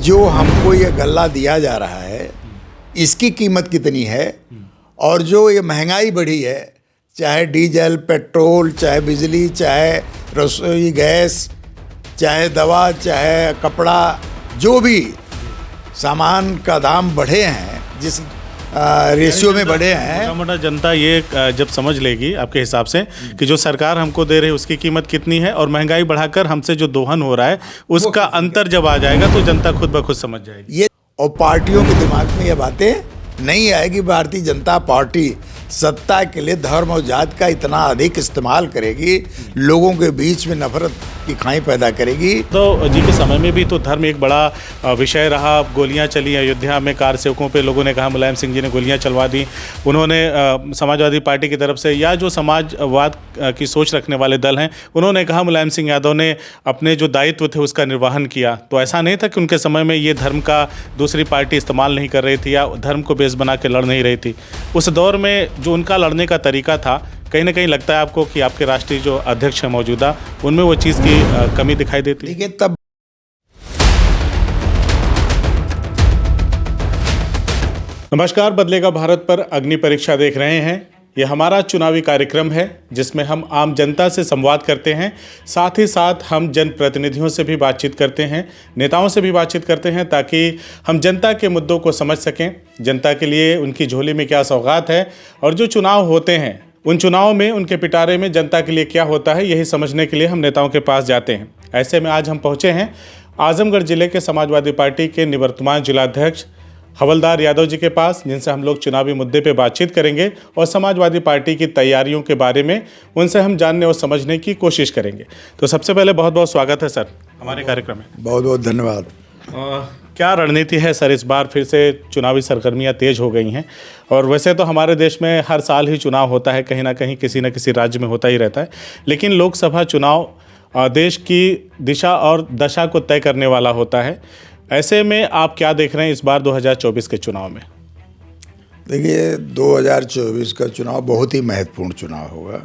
जो हमको ये गल्ला दिया जा रहा है इसकी कीमत कितनी है, और जो ये महंगाई बढ़ी है, चाहे डीजल, पेट्रोल, चाहे बिजली, चाहे रसोई गैस, चाहे दवा, चाहे कपड़ा, जो भी सामान का दाम बढ़े हैं, जिस रेशियो में बढ़े हैं, मोटा जनता ये जब समझ लेगी आपके हिसाब से कि जो सरकार हमको दे रही है उसकी कीमत कितनी है और महंगाई बढ़ाकर हमसे जो दोहन हो रहा है उसका अंतर जब आ जाएगा तो जनता खुद ब खुद समझ जाएगी। ये और पार्टियों के दिमाग में ये बातें नहीं आएगी। भारतीय जनता पार्टी सत्ता के लिए धर्म और जात का इतना अधिक इस्तेमाल करेगी, लोगों के बीच में नफरत की खाई पैदा करेगी। तो जी के समय में भी तो धर्म एक बड़ा विषय रहा। गोलियां चली अयोध्या में, कार सेवकों पे लोगों ने कहा मुलायम सिंह जी ने गोलियां चलवा दी। उन्होंने समाजवादी पार्टी की तरफ से या जो समाजवाद की सोच रखने वाले दल हैं उन्होंने कहा मुलायम सिंह यादव ने अपने जो दायित्व थे उसका निर्वहन किया। तो ऐसा नहीं था कि उनके समय में ये धर्म का दूसरी पार्टी इस्तेमाल नहीं कर रही थी या धर्म को बेस बना के लड़ नहीं रही थी। उस दौर में जो उनका लड़ने का तरीका था, कहीं ना कहीं लगता है आपको कि आपके राष्ट्रीय जो अध्यक्ष हैं मौजूदा, उनमें वो चीज़ की कमी दिखाई देती है? देखिए, तब नमस्कार, बदलेगा भारत पर अग्नि परीक्षा देख रहे हैं। यह हमारा चुनावी कार्यक्रम है जिसमें हम आम जनता से संवाद करते हैं, साथ ही साथ हम जनप्रतिनिधियों से भी बातचीत करते हैं, नेताओं से भी बातचीत करते हैं, ताकि हम जनता के मुद्दों को समझ सकें, जनता के लिए उनकी झोली में क्या सौगात है और जो चुनाव होते हैं उन चुनावों में उनके पिटारे में जनता के लिए क्या होता है, यही समझने के लिए हम नेताओं के पास जाते हैं। ऐसे में आज हम पहुँचे हैं आजमगढ़ जिले के समाजवादी पार्टी के निवर्तमान जिलाध्यक्ष हवलदार यादव जी के पास, जिनसे हम लोग चुनावी मुद्दे पे बातचीत करेंगे और समाजवादी पार्टी की तैयारियों के बारे में उनसे हम जानने और समझने की कोशिश करेंगे। तो सबसे पहले बहुत बहुत स्वागत है सर हमारे कार्यक्रम में। बहुत बहुत धन्यवाद। क्या रणनीति है सर? इस बार फिर से चुनावी सरगर्मियाँ तेज हो गई हैं और वैसे तो हमारे देश में हर साल ही चुनाव होता है, कहीं ना कहीं किसी न किसी राज्य में होता ही रहता है, लेकिन लोकसभा चुनाव देश की दिशा और दशा को तय करने वाला होता है। ऐसे में आप क्या देख रहे हैं इस बार 2024 के चुनाव में? देखिए, 2024 का चुनाव बहुत ही महत्वपूर्ण चुनाव होगा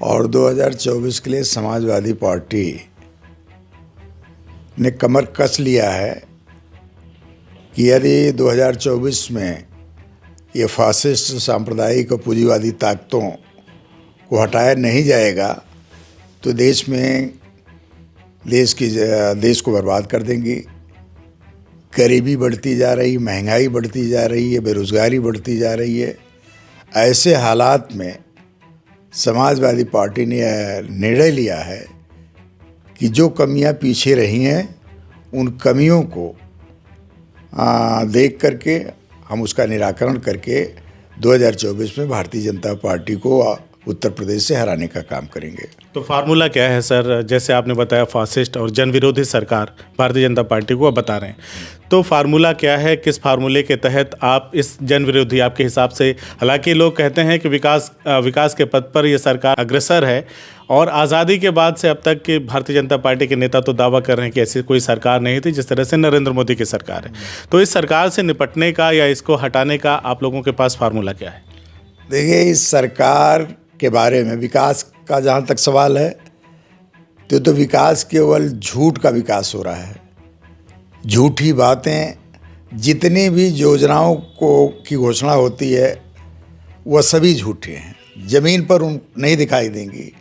और 2024 के लिए समाजवादी पार्टी ने कमर कस लिया है कि यदि 2024 में ये फासिस्ट सांप्रदायिक और पूंजीवादी ताकतों को हटाया नहीं जाएगा तो देश को बर्बाद कर देंगी। गरीबी बढ़ती जा रही, महंगाई बढ़ती जा रही है, बेरोज़गारी बढ़ती जा रही है। ऐसे हालात में समाजवादी पार्टी ने निर्णय लिया है कि जो कमियां पीछे रही हैं उन कमियों को देख करके हम उसका निराकरण करके 2024 में भारतीय जनता पार्टी को उत्तर प्रदेश से हराने का काम करेंगे। तो फार्मूला क्या है सर? जैसे आपने बताया फासिस्ट और जन विरोधी सरकार भारतीय जनता पार्टी को अब बता रहे हैं, तो फार्मूला क्या है? किस फार्मूले के तहत आप इस जन विरोधी, आपके हिसाब से, हालांकि लोग कहते हैं कि विकास के पथ पर यह सरकार अग्रसर है और आज़ादी के बाद से अब तक की भारतीय जनता पार्टी के नेता तो दावा कर रहे हैं कि ऐसी कोई सरकार नहीं थी जिस तरह से नरेंद्र मोदी की सरकार है। तो इस सरकार से निपटने का या इसको हटाने का आप लोगों के पास फार्मूला क्या है? देखिए, इस सरकार के बारे में विकास का जहाँ तक सवाल है तो विकास केवल झूठ का विकास हो रहा है। झूठी बातें, जितनी भी योजनाओं की घोषणा होती है वह सभी झूठे हैं, ज़मीन पर नहीं दिखाई देंगी।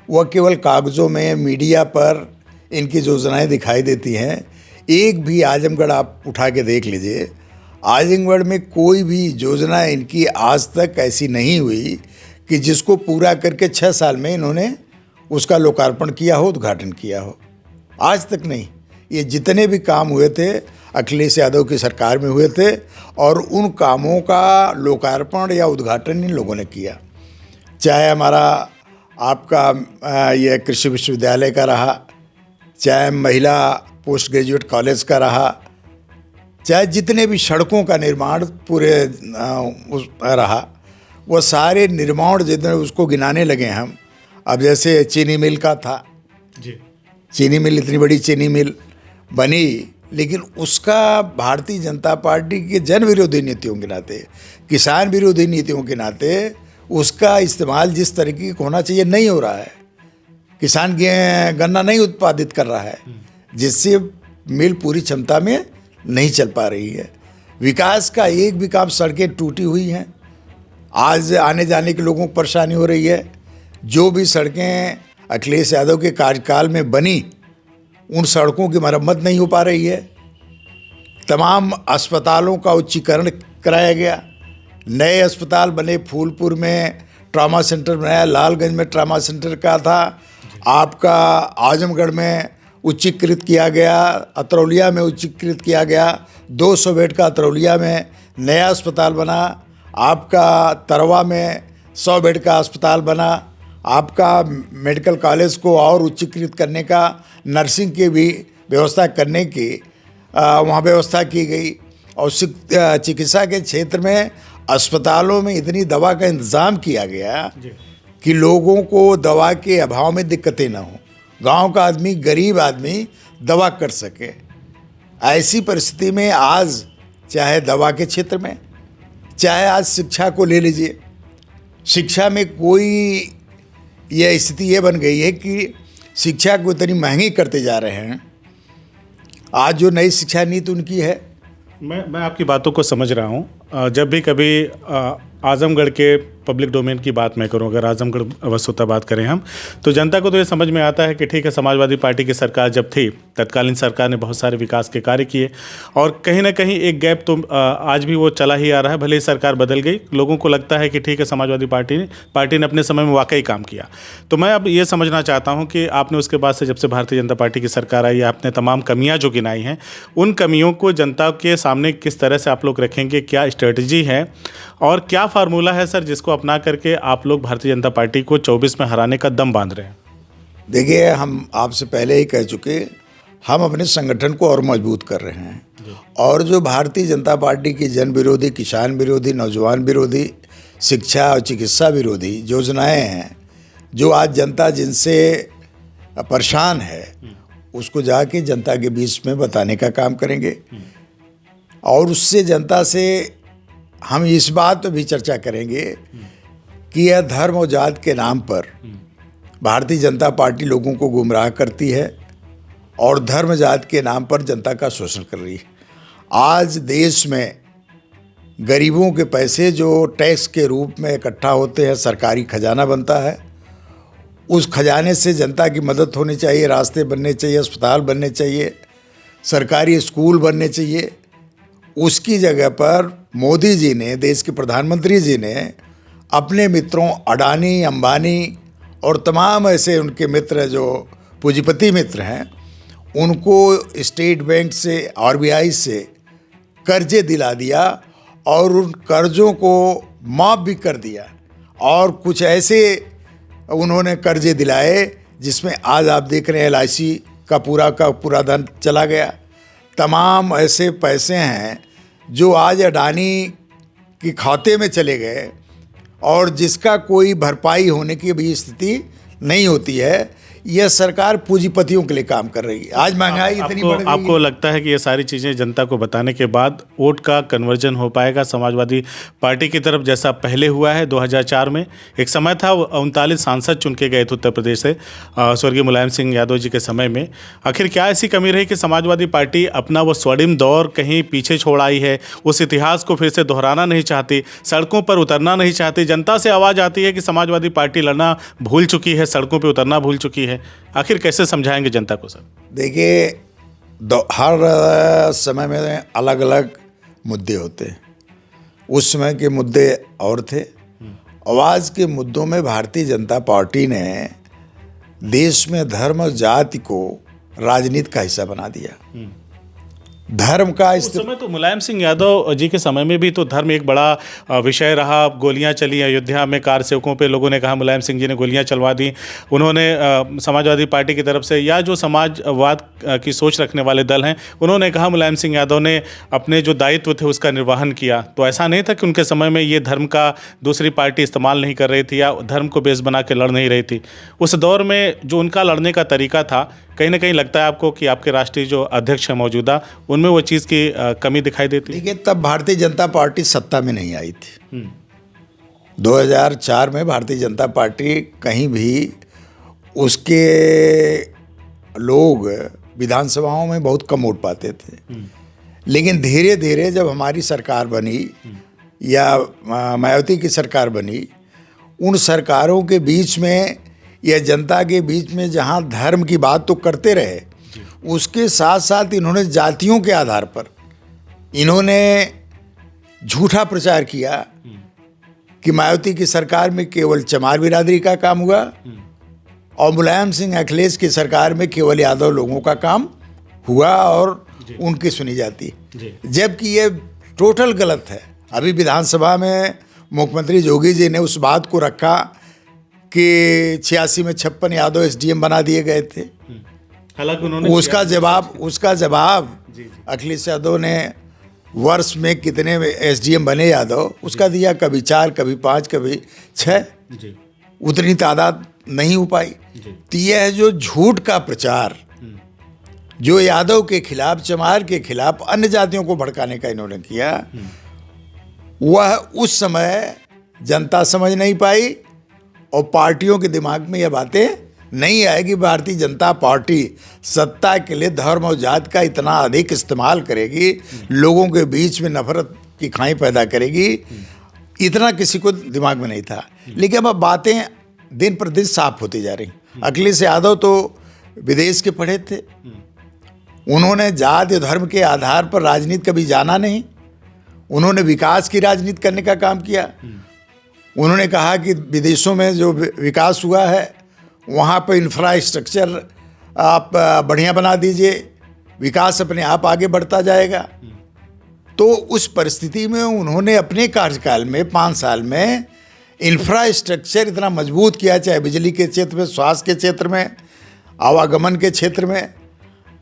वह केवल कागज़ों में, मीडिया पर इनकी योजनाएं दिखाई देती हैं। एक भी आजमगढ़ आप उठा के देख लीजिए, आजमगढ़ में कोई भी योजना इनकी आज तक ऐसी नहीं हुई कि जिसको पूरा करके 6 साल में इन्होंने उसका लोकार्पण किया हो, उद्घाटन किया हो। आज तक नहीं। ये जितने भी काम हुए थे अखिलेश यादव की सरकार में हुए थे और उन कामों का लोकार्पण या उद्घाटन इन लोगों ने किया। चाहे हमारा आपका ये कृषि विश्वविद्यालय का रहा, चाहे महिला पोस्ट ग्रेजुएट कॉलेज का रहा, चाहे जितने भी सड़कों का निर्माण पूरे रहा, वो सारे निर्माण जितने उसको गिनाने लगे हम। अब जैसे चीनी मिल का था जी, चीनी मिल, इतनी बड़ी चीनी मिल बनी, लेकिन उसका भारतीय जनता पार्टी के जन विरोधी नीतियों के नाते, किसान विरोधी नीतियों के नाते उसका इस्तेमाल जिस तरीके का होना चाहिए नहीं हो रहा है। किसान गन्ना नहीं उत्पादित कर रहा है, जिससे मिल पूरी क्षमता में नहीं चल पा रही है। विकास का एक भी काम, सड़कें टूटी हुई हैं, आज आने जाने के लोगों को परेशानी हो रही है। जो भी सड़कें अखिलेश यादव के कार्यकाल में बनी, उन सड़कों की मरम्मत नहीं हो पा रही है। तमाम अस्पतालों का उच्चीकरण कराया गया, नए अस्पताल बने, फूलपुर में ट्रॉमा सेंटर बनाया, लालगंज में ट्रॉमा सेंटर का था, आपका आजमगढ़ में उच्चीकृत किया गया, अतरौलिया में उच्चीकृत किया गया, 200 बेड का अतरौलिया में नया अस्पताल बना, आपका तरवा में 100 बेड का अस्पताल बना, आपका मेडिकल कॉलेज को और उच्चीकृत करने का, नर्सिंग की भी व्यवस्था करने की वहाँ व्यवस्था की गई। और चिकित्सा के क्षेत्र में अस्पतालों में इतनी दवा का इंतज़ाम किया गया कि लोगों को दवा के अभाव में दिक्कतें ना हो, गांव का आदमी, गरीब आदमी दवा कर सके। ऐसी परिस्थिति में आज चाहे दवा के क्षेत्र में, चाहे आज शिक्षा को ले लीजिए, शिक्षा में कोई यह स्थिति ये बन गई है कि शिक्षा को इतनी महंगी करते जा रहे हैं। आज जो नई शिक्षा नीति उनकी है, मैं आपकी बातों को समझ रहा हूँ। जब भी कभी आजमगढ़ के पब्लिक डोमेन की बात मैं करूं, अगर आजमगढ़ वस्तुतः बात करें हम, तो जनता को तो ये समझ में आता है कि ठीक है, समाजवादी पार्टी की सरकार जब थी, तत्कालीन सरकार ने बहुत सारे विकास के कार्य किए, और कहीं ना कहीं एक गैप तो आज भी वो चला ही आ रहा है। भले ही सरकार बदल गई, लोगों को लगता है कि ठीक है, समाजवादी पार्टी ने अपने समय में वाकई काम किया। तो मैं अब ये समझना चाहता हूँ कि आपने उसके बाद से, जब से भारतीय जनता पार्टी की सरकार आई, आपने तमाम कमियाँ जो गिनाई हैं, उन कमियों को जनता के सामने किस तरह से आप लोग रखेंगे, क्या स्ट्रेटजी है और क्या फार्मूला है सर, जिसको अपना करके आप लोग भारतीय जनता पार्टी को 24 में हराने का दम बांध रहे हैं? देखिए, हम आपसे पहले ही कह चुके, हम अपने संगठन को और मजबूत कर रहे हैं। और जो भारतीय जनता पार्टी की जन विरोधी, किसान विरोधी, नौजवान विरोधी, शिक्षा और चिकित्सा विरोधी योजनाएं हैं, जो आज जनता जिनसे परेशान है, उसको जाके जनता के बीच में बताने का काम करेंगे। और उससे जनता से हम इस बात पर भी चर्चा करेंगे कि यह धर्म और जात के नाम पर भारतीय जनता पार्टी लोगों को गुमराह करती है और धर्म जात के नाम पर जनता का शोषण कर रही है। आज देश में गरीबों के पैसे जो टैक्स के रूप में इकट्ठा होते हैं, सरकारी खजाना बनता है, उस खजाने से जनता की मदद होनी चाहिए, रास्ते बनने चाहिए, अस्पताल बनने चाहिए, सरकारी स्कूल बनने चाहिए। उसकी जगह पर मोदी जी ने, देश के प्रधानमंत्री जी ने अपने मित्रों अडानी, अंबानी और तमाम ऐसे उनके मित्र जो पूंजीपति मित्र हैं, उनको स्टेट बैंक से, आरबीआई से कर्जे दिला दिया और उन कर्जों को माफ़ भी कर दिया। और कुछ ऐसे उन्होंने कर्जे दिलाए जिसमें आज आप देख रहे हैं LIC का पूरा धन चला गया। तमाम ऐसे पैसे हैं जो आज अडानी के खाते में चले गए और जिसका कोई भरपाई होने की भी स्थिति नहीं होती है। यह सरकार पूंजीपतियों के लिए काम कर रही है। आज महंगाई इतनी बढ़ गई है। आपको लगता है कि ये सारी चीज़ें जनता को बताने के बाद वोट का कन्वर्जन हो पाएगा समाजवादी पार्टी की तरफ, जैसा पहले हुआ है 2004 में? एक समय था 39 सांसद चुन के गए थे उत्तर प्रदेश से स्वर्गीय मुलायम सिंह यादव जी के समय में। आखिर क्या ऐसी कमी रही कि समाजवादी पार्टी अपना वो स्वर्णिम दौर कहीं पीछे छोड़ आई है, उस इतिहास को फिर से दोहराना नहीं चाहती, सड़कों पर उतरना नहीं चाहती? जनता से आवाज़ आती है कि समाजवादी पार्टी लड़ना भूल चुकी है, सड़कों पर उतरना भूल चुकी है। आखिर कैसे समझाएंगे जनता को सर? देखिए, हर समय में अलग अलग मुद्दे होते हैं। उस समय के मुद्दे और थे। आज के मुद्दों में भारतीय जनता पार्टी ने देश में धर्म और जाति को राजनीति का हिस्सा बना दिया। धर्म का उस समय तो मुलायम सिंह यादव जी के समय में भी तो धर्म एक बड़ा विषय रहा। गोलियां चली अयोध्या में, कार सेवकों पे लोगों ने कहा मुलायम सिंह जी ने गोलियां चलवा दी। उन्होंने समाजवादी पार्टी की तरफ से, या जो समाजवाद की सोच रखने वाले दल हैं, उन्होंने कहा मुलायम सिंह यादव ने अपने जो दायित्व थे उसका निर्वहन किया। तो ऐसा नहीं था कि उनके समय में ये धर्म का दूसरी पार्टी इस्तेमाल नहीं कर रही थी या धर्म को बेस बना के लड़ नहीं रही थी। उस दौर में जो उनका लड़ने का तरीका था, कहीं ना कहीं लगता है आपको कि आपके राष्ट्रीय जो अध्यक्ष हैं मौजूदा, उनमें वो चीज़ की कमी दिखाई देती है? देखिए, तब भारतीय जनता पार्टी सत्ता में नहीं आई थी। 2004 में भारतीय जनता पार्टी कहीं भी उसके लोग विधानसभाओं में बहुत कम वोट पाते थे। लेकिन धीरे धीरे जब हमारी सरकार बनी या मायावती की सरकार बनी, उन सरकारों के बीच में या जनता के बीच में जहाँ धर्म की बात तो करते रहे, उसके साथ साथ इन्होंने जातियों के आधार पर इन्होंने झूठा प्रचार किया कि मायावती की सरकार में केवल चमार बिरादरी का काम हुआ और मुलायम सिंह अखिलेश की सरकार में केवल यादव लोगों का काम हुआ और उनकी सुनी जाती, जबकि ये टोटल गलत है। अभी विधानसभा में मुख्यमंत्री जोगी जी ने उस बात को रखा कि 86 में 56 यादव एसडीएम बना दिए गए थे। हालांकि उन्होंने उसका जवाब अखिलेश यादव ने वर्ष में कितने एसडीएम बने यादव, उसका दिया, कभी 4, कभी 5, कभी 6, उतनी तादाद नहीं हो पाई। तो यह जो झूठ का प्रचार जो यादव के खिलाफ, चमार के खिलाफ, अन्य जातियों को भड़काने का इन्होंने किया, वह उस समय जनता समझ नहीं पाई और पार्टियों के दिमाग में यह बातें नहीं आएगी। भारतीय जनता पार्टी सत्ता के लिए धर्म और जात का इतना अधिक इस्तेमाल करेगी, लोगों के बीच में नफरत की खाई पैदा करेगी, इतना किसी को दिमाग में नहीं था। लेकिन अब बातें दिन प्रतिदिन साफ होती जा रही। अखिलेश यादव तो विदेश के पढ़े थे, उन्होंने जाति धर्म के आधार पर राजनीति कभी जाना नहीं। उन्होंने विकास की राजनीति करने का काम किया। उन्होंने कहा कि विदेशों में जो विकास हुआ है वहाँ पर इंफ्रास्ट्रक्चर आप बढ़िया बना दीजिए, विकास अपने आप आगे बढ़ता जाएगा। तो उस परिस्थिति में उन्होंने अपने कार्यकाल में 5 साल में इंफ्रास्ट्रक्चर इतना मजबूत किया, चाहे बिजली के क्षेत्र में, स्वास्थ्य के क्षेत्र में, आवागमन के क्षेत्र में,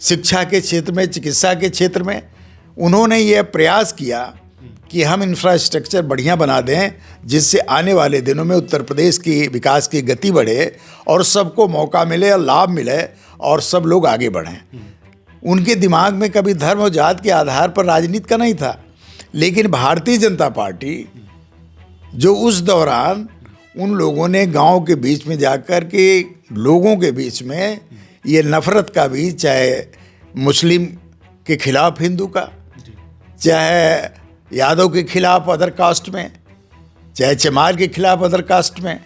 शिक्षा के क्षेत्र में, चिकित्सा के क्षेत्र में। उन्होंने ये प्रयास किया कि हम इंफ्रास्ट्रक्चर बढ़िया बना दें जिससे आने वाले दिनों में उत्तर प्रदेश की विकास की गति बढ़े और सबको मौका मिले और लाभ मिले और सब लोग आगे बढ़ें। उनके दिमाग में कभी धर्म और जात के आधार पर राजनीति का नहीं था। लेकिन भारतीय जनता पार्टी जो उस दौरान उन लोगों ने गांव के बीच में जाकर के लोगों के बीच में ये नफरत का भी, चाहे मुस्लिम के खिलाफ हिंदू का, चाहे यादव के खिलाफ अदर कास्ट में, चाहे चमार के खिलाफ अदर कास्ट में,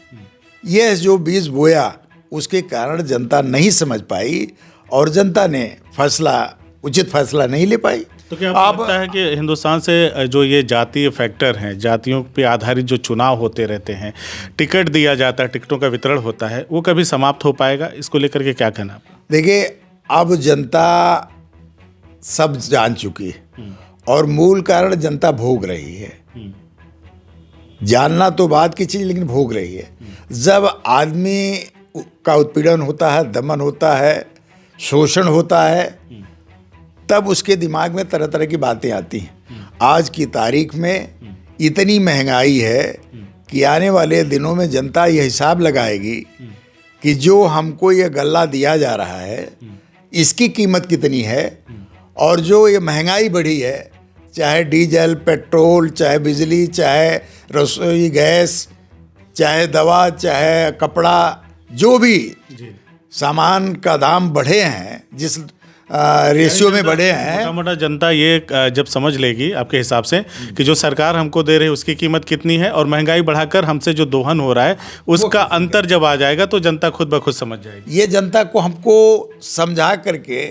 यह जो बीज बोया उसके कारण जनता नहीं समझ पाई और जनता ने उचित फैसला नहीं ले पाई। तो क्या आपको लगता है कि हिंदुस्तान से जो ये जातीय फैक्टर हैं, जातियों पे आधारित जो चुनाव होते रहते हैं, टिकट दिया जाता है, टिकटों का वितरण होता है, वो कभी समाप्त हो पाएगा? इसको लेकर के क्या कहना आपका? देखिए, अब जनता सब जान चुकी है और मूल कारण जनता भोग रही है। जानना तो बात की चीज़, लेकिन भोग रही है। जब आदमी का उत्पीड़न होता है, दमन होता है, शोषण होता है, तब उसके दिमाग में तरह तरह की बातें आती हैं। आज की तारीख में इतनी महंगाई है कि आने वाले दिनों में जनता ये हिसाब लगाएगी कि जो हमको ये गल्ला दिया जा रहा है इसकी कीमत कितनी है, और जो ये महंगाई बढ़ी है, चाहे डीजल, पेट्रोल, चाहे बिजली, चाहे रसोई गैस, चाहे दवा, चाहे कपड़ा, जो भी सामान का दाम बढ़े हैं, जिस रेशियो में बढ़े हैं, मोटा मोटा जनता ये जब समझ लेगी आपके हिसाब से कि जो सरकार हमको दे रही है उसकी कीमत कितनी है और महंगाई बढ़ाकर हमसे जो दोहन हो रहा है उसका अंतर जब आ जाएगा तो जनता खुद ब खुद समझ जाएगी। ये जनता को हमको समझा करके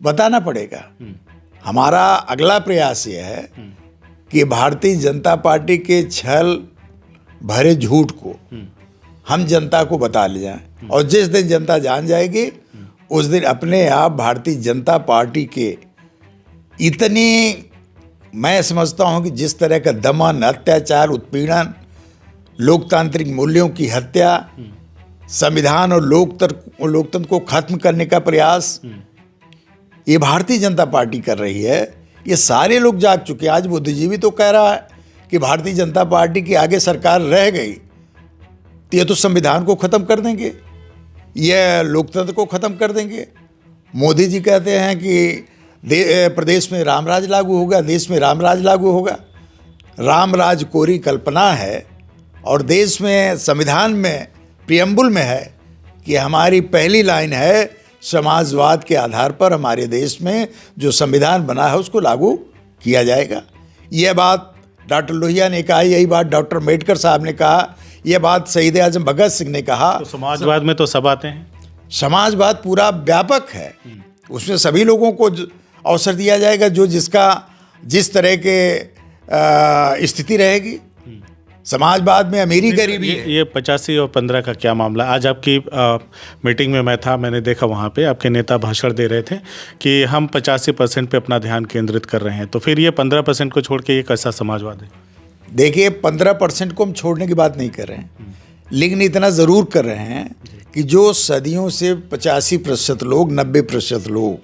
बताना पड़ेगा। हमारा अगला प्रयास ये है कि भारतीय जनता पार्टी के छल भरे झूठ को हम जनता को बता ले जाएं और जिस दिन जनता जान जाएगी उस दिन अपने आप भारतीय जनता पार्टी के इतने, मैं समझता हूं कि जिस तरह का दमन, अत्याचार, उत्पीड़न, लोकतांत्रिक मूल्यों की हत्या, संविधान और लोकतंत्र को खत्म करने का प्रयास ये भारतीय जनता पार्टी कर रही है, ये सारे लोग जाग चुके हैं। आज बुद्धिजीवी तो कह रहा है कि भारतीय जनता पार्टी की आगे सरकार रह गई तो ये तो संविधान को ख़त्म कर देंगे, यह लोकतंत्र को ख़त्म कर देंगे। मोदी जी कहते हैं कि प्रदेश में रामराज लागू होगा, देश में रामराज लागू होगा। रामराज कोरी कल्पना है और देश में संविधान में प्रियम्बुल में है कि हमारी पहली लाइन है समाजवाद के आधार पर हमारे देश में जो संविधान बना है उसको लागू किया जाएगा। यह बात डॉक्टर लोहिया ने कहा, यही बात डॉक्टर अम्बेडकर साहब ने कहा, यह बात शहीद आजम भगत सिंह ने कहा। तो समाजवाद में तो सब आते हैं। समाजवाद पूरा व्यापक है, उसमें सभी लोगों को अवसर दिया जाएगा जो जिस तरह के स्थिति रहेगी। समाजवाद में अमीरी गरीबी है। ये 85 और 15 का क्या मामला? आज आपकी मीटिंग में मैं था, मैंने देखा वहाँ पे आपके नेता भाषण दे रहे थे कि हम 85% पे अपना ध्यान केंद्रित कर रहे हैं, तो फिर ये 15% को छोड़ के ये कैसा समाजवाद है? देखिए, 15% को हम छोड़ने की बात नहीं कर रहे हैं, लेकिन इतना ज़रूर कर रहे हैं कि जो सदियों से 85% लोग, 90% लोग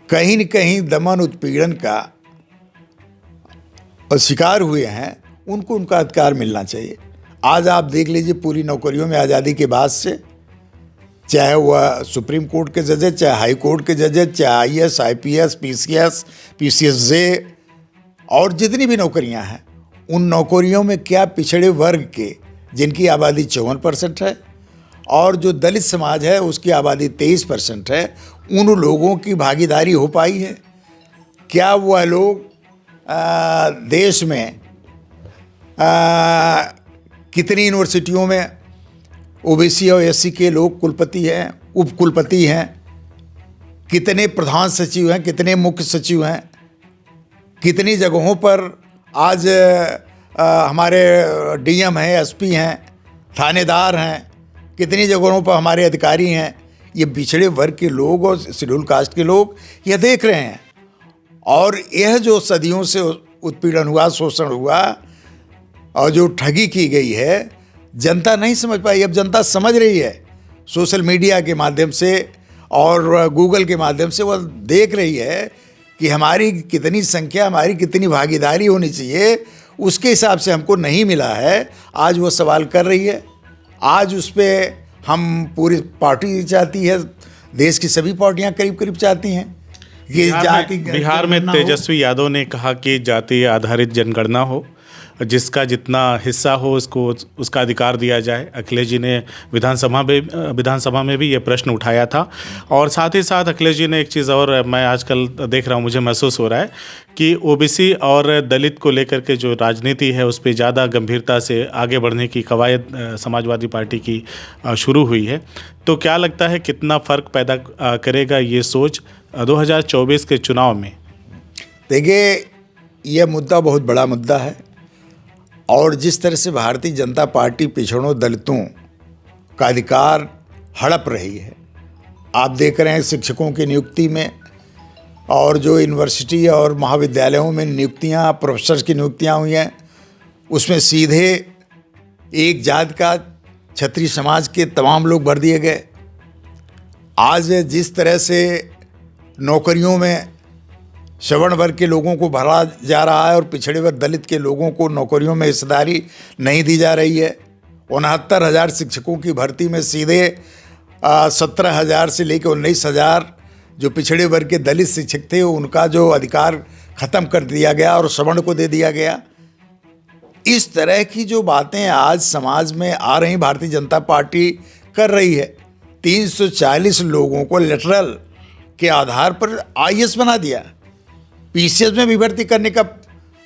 कहीं न कहीं दमन उत्पीड़न का शिकार हुए हैं, उनको उनका अधिकार मिलना चाहिए। आज आप देख लीजिए, पूरी नौकरियों में आज़ादी के बाद से, चाहे वह सुप्रीम कोर्ट के जजेज, चाहे हाई कोर्ट के जजेज, चाहे IAS, IPS, PCS, PCSJ और जितनी भी नौकरियां हैं, उन नौकरियों में क्या पिछड़े वर्ग के, जिनकी आबादी 54% है, और जो दलित समाज है उसकी आबादी 23% है, उन लोगों की भागीदारी हो पाई है? क्या वह लोग देश में कितनी यूनिवर्सिटियों में OBC और SC के लोग कुलपति हैं, उप कुलपति हैं, कितने प्रधान सचिव हैं, कितने मुख्य सचिव हैं, कितनी जगहों पर आज हमारे DM हैं, SP हैं, थानेदार हैं, कितनी जगहों पर हमारे अधिकारी हैं। ये पिछड़े वर्ग के लोग और शेड्यूल कास्ट के लोग यह देख रहे हैं, और यह जो सदियों से उत्पीड़न हुआ, शोषण हुआ और जो ठगी की गई है, जनता नहीं समझ पाई। अब जनता समझ रही है, सोशल मीडिया के माध्यम से और गूगल के माध्यम से वह देख रही है कि हमारी कितनी संख्या, हमारी कितनी भागीदारी होनी चाहिए, उसके हिसाब से हमको नहीं मिला है। आज वो सवाल कर रही है। आज उस पर हम पूरी पार्टी चाहती है, देश की सभी पार्टियां करीब करीब चाहती हैं कि बिहार में तेजस्वी यादव ने कहा कि जाति आधारित जनगणना हो, जिसका जितना हिस्सा हो उसको उसका अधिकार दिया जाए। अखिलेश जी ने विधानसभा में भी ये प्रश्न उठाया था, और साथ ही साथ अखिलेश जी ने एक चीज़ और मैं आजकल देख रहा हूँ, मुझे महसूस हो रहा है कि OBC और दलित को लेकर के जो राजनीति है उस पर ज़्यादा गंभीरता से आगे बढ़ने की कवायद समाजवादी पार्टी की शुरू हुई है। तो क्या लगता है कितना फ़र्क पैदा करेगा ये सोच 2024 के चुनाव में? देखिए, यह मुद्दा बहुत बड़ा मुद्दा है, और जिस तरह से भारतीय जनता पार्टी पिछड़ों दलितों का अधिकार हड़प रही है, आप देख रहे हैं शिक्षकों की नियुक्ति में, और जो यूनिवर्सिटी और महाविद्यालयों में नियुक्तियां, प्रोफेसर की नियुक्तियां हुई हैं, उसमें सीधे एक जात का, क्षत्रिय समाज के तमाम लोग भर दिए गए। आज जिस तरह से नौकरियों में श्रवण वर्ग के लोगों को भरा जा रहा है और पिछड़े वर्ग दलित के लोगों को नौकरियों में हिस्सेदारी नहीं दी जा रही है। 69,000 शिक्षकों की भर्ती में सीधे 17,000 से लेकर 19,000 जो पिछड़े वर्ग के दलित शिक्षक थे उनका जो अधिकार ख़त्म कर दिया गया और श्रवण को दे दिया गया। इस तरह की जो बातें आज समाज में आ रही, भारतीय जनता पार्टी कर रही है। 340 लोगों को लेटरल के आधार पर IAS बना दिया। PCS में भी भर्ती करने का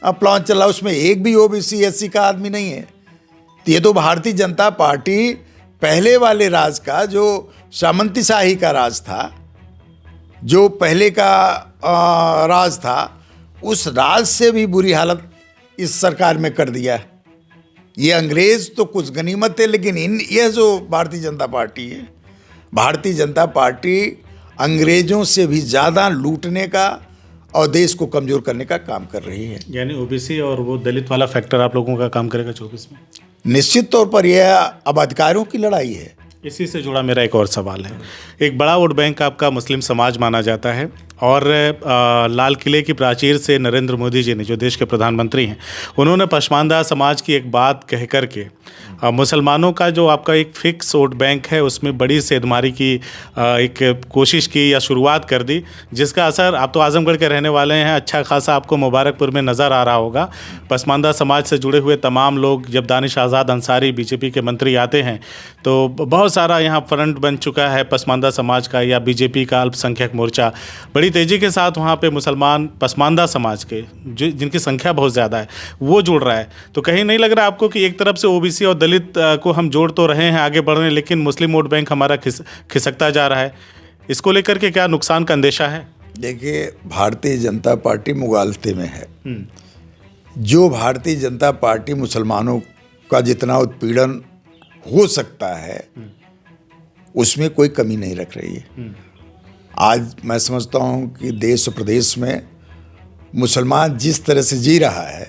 प्लान चला, उसमें एक भी OBC SC का आदमी नहीं है। तो ये तो भारतीय जनता पार्टी पहले वाले राज का, जो सामंती शाही का राज था, जो पहले का राज था, उस राज से भी बुरी हालत इस सरकार में कर दिया है। ये अंग्रेज तो कुछ गनीमत है, लेकिन यह जो भारतीय जनता पार्टी है, भारतीय जनता पार्टी अंग्रेजों से भी ज़्यादा लूटने का और देश को कमज़ोर करने का काम कर रही है। यानी OBC और वो दलित वाला फैक्टर आप लोगों का काम करेगा 24 में? निश्चित तौर पर यह अब अधिकारियों की लड़ाई है। इसी से जुड़ा मेरा एक और सवाल है। एक बड़ा वोट बैंक आपका मुस्लिम समाज माना जाता है, और लाल किले की प्राचीर से नरेंद्र मोदी जी ने, जो देश के प्रधानमंत्री हैं, उन्होंने पसमानदा समाज की एक बात कह कर के मुसलमानों का जो आपका एक फिक्स वोट बैंक है उसमें बड़ी सेधमारी की एक कोशिश की या शुरुआत कर दी, जिसका असर, आप तो आजमगढ़ के रहने वाले हैं, अच्छा खासा आपको मुबारकपुर में नज़र आ रहा होगा। पसमानदा समाज से जुड़े हुए तमाम लोग, जब दानिश आज़ाद अंसारी बीजेपी के मंत्री आते हैं तो बहुत सारा यहाँ फ्रंट बन चुका है पसमानदा समाज का या बीजेपी का अल्पसंख्यक मोर्चा। बड़ी तेज़ी के साथ वहाँ पे मुसलमान पसमानदा समाज के जिनकी संख्या बहुत ज़्यादा है वो जुड़ रहा है। तो कहीं नहीं लग रहा आपको कि एक तरफ से ओबीसी और दलित को हम जोड़ तो रहे हैं, आगे बढ़ रहे हैं, लेकिन मुस्लिम वोट बैंक हमारा खिसकता जा रहा है? इसको लेकर के क्या नुकसान का अंदेशा है? देखिए, भारतीय जनता पार्टी मुगालते में है। जो भारतीय जनता पार्टी मुसलमानों का जितना उत्पीड़न हो सकता है उसमें कोई कमी नहीं रख रही है। आज मैं समझता हूँ कि देश और प्रदेश में मुसलमान जिस तरह से जी रहा है,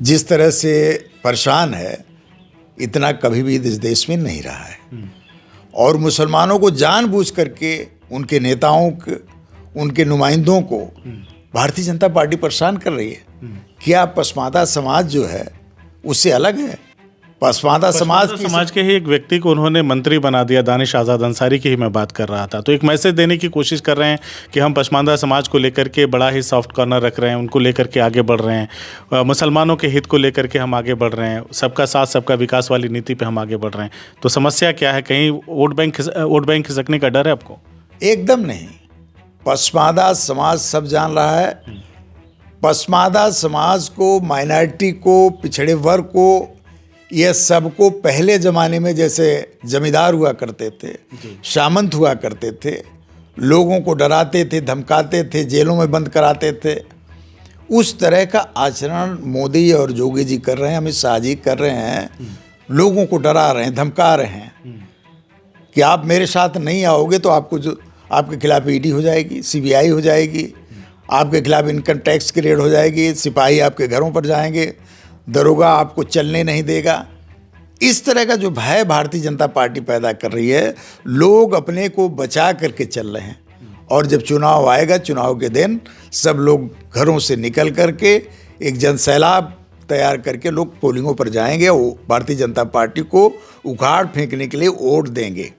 जिस तरह से परेशान है, इतना कभी भी इस देश में नहीं रहा है। और मुसलमानों को जानबूझ करके उनके नेताओं को, उनके नुमाइंदों को भारतीय जनता पार्टी परेशान कर रही है। क्या पसमानदा समाज जो है उससे अलग है? पसमानदा समाज के ही एक व्यक्ति को उन्होंने मंत्री बना दिया, दानिश आज़ाद अंसारी की ही मैं बात कर रहा था। तो एक मैसेज देने की कोशिश कर रहे हैं कि हम पसमानदा समाज को लेकर के बड़ा ही सॉफ्ट कॉर्नर रख रहे हैं, उनको लेकर के आगे बढ़ रहे हैं, मुसलमानों के हित को लेकर के हम आगे बढ़ रहे हैं, सबका साथ सबका विकास वाली नीति पे हम आगे बढ़ रहे हैं। तो समस्या क्या है? कहीं वोट बैंक खिसकने का डर है आपको? एकदम नहीं। पसमानदा समाज सब जान रहा है। पसमानदा समाज को, माइनॉरिटी को, पिछड़े वर्ग को, यह सबको पहले ज़माने में जैसे जमींदार हुआ करते थे, सामंत हुआ करते थे, लोगों को डराते थे, धमकाते थे, जेलों में बंद कराते थे, उस तरह का आचरण मोदी और योगी जी कर रहे हैं, अमित शाह जी कर रहे हैं। लोगों को डरा रहे हैं, धमका रहे हैं कि आप मेरे साथ नहीं आओगे तो आपके खिलाफ ईडी हो जाएगी, सीबीआई हो जाएगी, आपके खिलाफ इनकम टैक्स की रेड हो जाएगी, सिपाही आपके घरों पर जाएंगे, दरोगा आपको चलने नहीं देगा। इस तरह का जो भय भारतीय जनता पार्टी पैदा कर रही है, लोग अपने को बचा करके चल रहे हैं। और जब चुनाव आएगा, चुनाव के दिन सब लोग घरों से निकल करके एक जनसैलाब तैयार करके लोग पोलिंगों पर जाएंगे, वो भारतीय जनता पार्टी को उखाड़ फेंकने के लिए वोट देंगे।